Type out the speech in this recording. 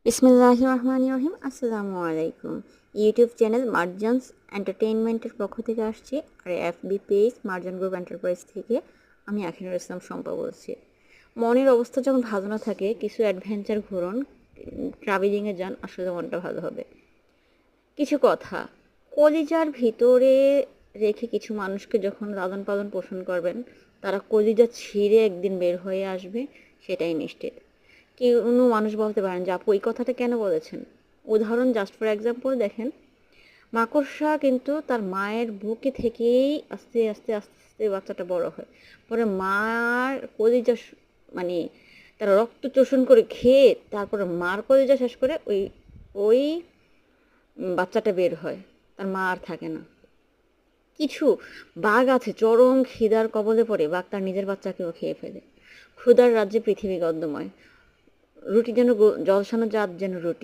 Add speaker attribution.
Speaker 1: বিসমিল্লাহির রহমানির রহিম। আসসালামু আলাইকুম। ইউটিউব চ্যানেল মার্জানস এন্টারটেইনমেন্টের পক্ষ থেকে আসছি, আর FB page Marjan group enterprise থেকে আমি আখিনুর ইসলাম শম্পা বলছি। মনের অবস্থা যখন ভালো না থাকে, কিছু অ্যাডভেঞ্চার ঘুরুন, ট্রাভেলিংয়ে যান, আসলে মনটা ভালো হবে। কিছু কথা কলিজার ভিতরে রেখে কিছু মানুষকে যখন লালন পালন পোষণ করবেন, তারা কলিজা ছিঁড়ে একদিন বের হয়ে আসবে, সেটাই নিশ্চিত। কোনো মানুষ বলতে পারেন যে আপু এই কথাটা কেন বলেছেন? উদাহরণ, জাস্ট ফর এক্সাম্পল দেখেন, মাকড়সা কিন্তু তার মায়ের বুকে থেকেই আস্তে আস্তে আস্তে আস্তে বাচ্চাটা বড় হয়। পরে মার কলিজা মানে তারা রক্ত শোষণ করে খেয়ে তারপরে মার কলিজা শেষ করে ওই ওই বাচ্চাটা বের হয়, তার মা আর থাকে না। কিছু বাঘ আছে, চরম খিদার কবলে পড়ে বাঘ তার নিজের বাচ্চাকেও খেয়ে ফেলে। ক্ষুধার রাজ্যে পৃথিবী গন্ধময়। রুটি যেন জলসানো জাত যেন রুটি।